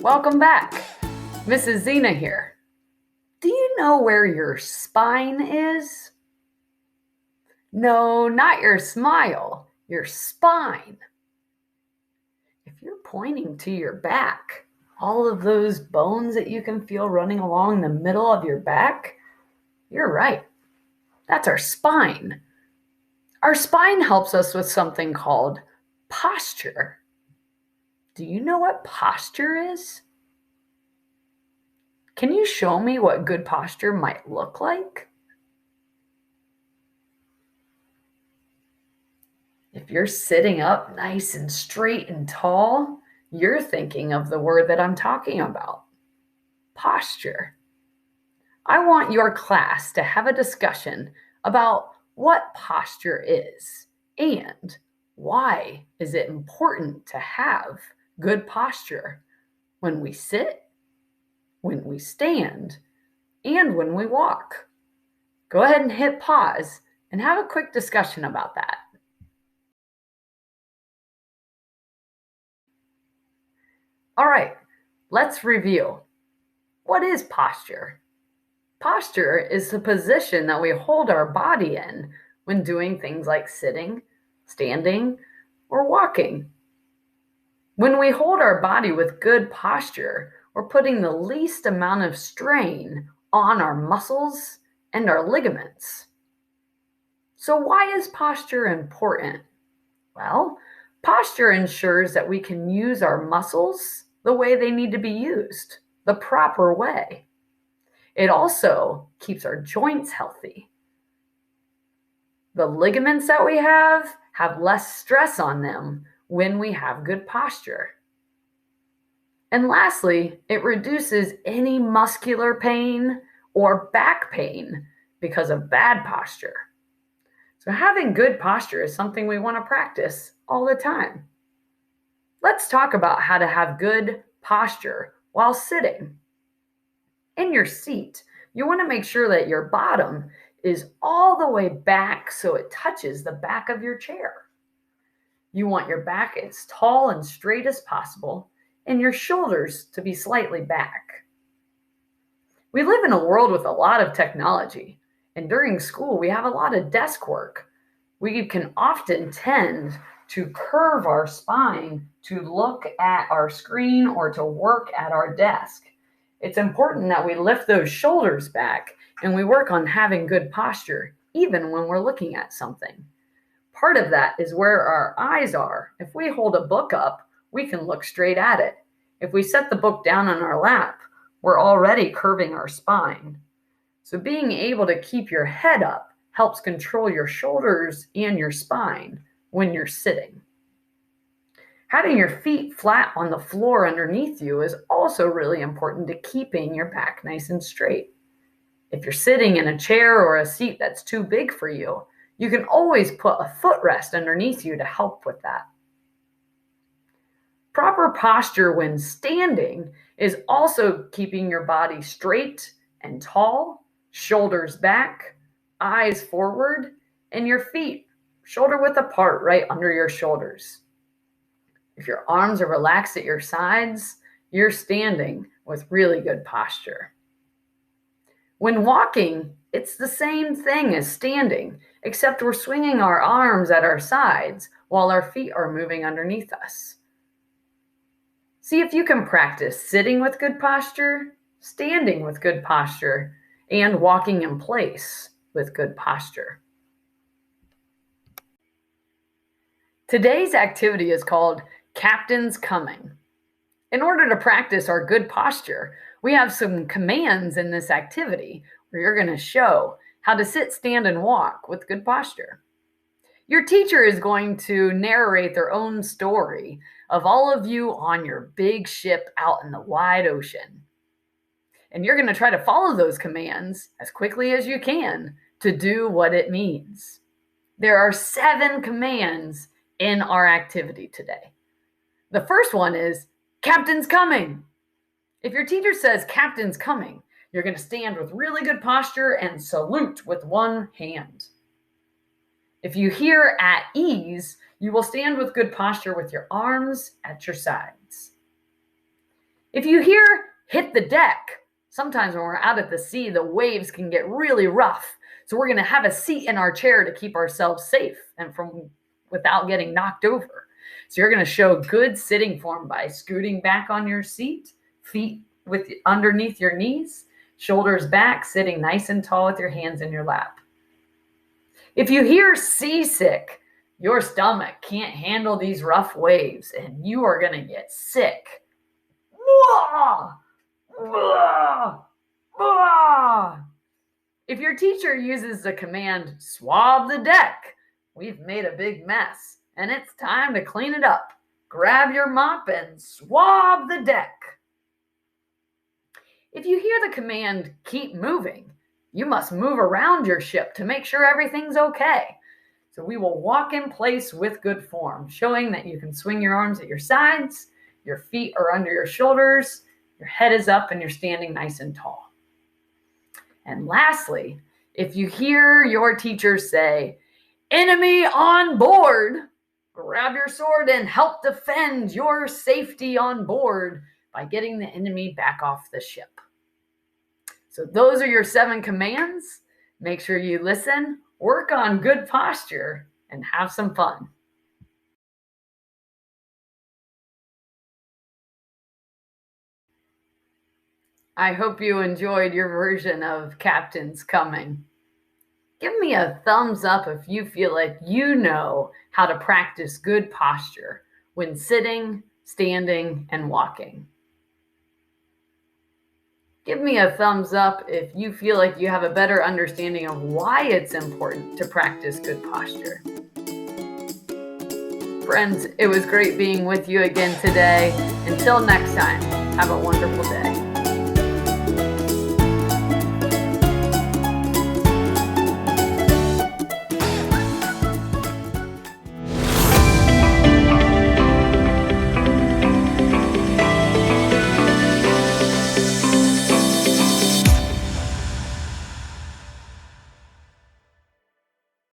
Welcome back. Mrs. Zena here. Do you know where your spine is? No, not your smile, your spine. If you're pointing to your back, all of those bones that you can feel running along the middle of your back, you're right. That's our spine. Our spine helps us with something called posture. Do you know what posture is? Can you show me what good posture might look like? If you're sitting up nice and straight and tall, you're thinking of the word that I'm talking about, posture. I want your class to have a discussion about what posture is and why is it important to have good posture when we sit, when we stand, and when we walk. Go ahead and hit pause and have a quick discussion about that. All right, let's review. What is posture? Posture is the position that we hold our body in when doing things like sitting, standing, or walking. When we hold our body with good posture, we're putting the least amount of strain on our muscles and our ligaments. So why is posture important? Well, posture ensures that we can use our muscles the way they need to be used, the proper way. It also keeps our joints healthy. The ligaments that we have less stress on them when we have good posture. And lastly, it reduces any muscular pain or back pain because of bad posture. So having good posture is something we want to practice all the time. Let's talk about how to have good posture while sitting. In your seat, you want to make sure that your bottom is all the way back so it touches the back of your chair. You want your back as tall and straight as possible and your shoulders to be slightly back. We live in a world with a lot of technology, and during school we have a lot of desk work. We can often tend to curve our spine to look at our screen or to work at our desk. It's important that we lift those shoulders back and we work on having good posture, even when we're looking at something. Part of that is where our eyes are. If we hold a book up, we can look straight at it. If we set the book down on our lap, we're already curving our spine. So being able to keep your head up helps control your shoulders and your spine when you're sitting. Having your feet flat on the floor underneath you is also really important to keeping your back nice and straight. If you're sitting in a chair or a seat that's too big for you, you can always put a footrest underneath you to help with that. Proper posture when standing is also keeping your body straight and tall, shoulders back, eyes forward, and your feet shoulder width apart right under your shoulders. If your arms are relaxed at your sides, you're standing with really good posture. When walking, it's the same thing as standing, except we're swinging our arms at our sides while our feet are moving underneath us. See if you can practice sitting with good posture, standing with good posture, and walking in place with good posture. Today's activity is called Captain's Coming. In order to practice our good posture, we have some commands in this activity where you're going to show how to sit, stand, and walk with good posture. Your teacher is going to narrate their own story of all of you on your big ship out in the wide ocean. And you're going to try to follow those commands as quickly as you can to do what it means. There are 7 commands in our activity today. The first one is, Captain's coming. If your teacher says Captain's coming, you're going to stand with really good posture and salute with one hand. If you hear at ease, you will stand with good posture with your arms at your sides. If you hear hit the deck, sometimes when we're out at the sea, the waves can get really rough. So we're going to have a seat in our chair to keep ourselves safe and without getting knocked over. So you're going to show good sitting form by scooting back on your seat, feet underneath your knees, shoulders back, sitting nice and tall with your hands in your lap. If you hear seasick, your stomach can't handle these rough waves and you are going to get sick. If your teacher uses the command swab the deck, we've made a big mess and it's time to clean it up. Grab your mop and swab the deck. If you hear the command keep moving, you must move around your ship to make sure everything's okay. So we will walk in place with good form, showing that you can swing your arms at your sides, your feet are under your shoulders, your head is up, and you're standing nice and tall. And lastly, if you hear your teacher say, enemy on board, grab your sword and help defend your safety on board by getting the enemy back off the ship. So those are your 7 commands. Make sure you listen, work on good posture, and have some fun. I hope you enjoyed your version of Captain's Coming. Give me a thumbs up if you feel like you know how to practice good posture when sitting, standing, and walking. Give me a thumbs up if you feel like you have a better understanding of why it's important to practice good posture. Friends, it was great being with you again today. Until next time, have a wonderful day.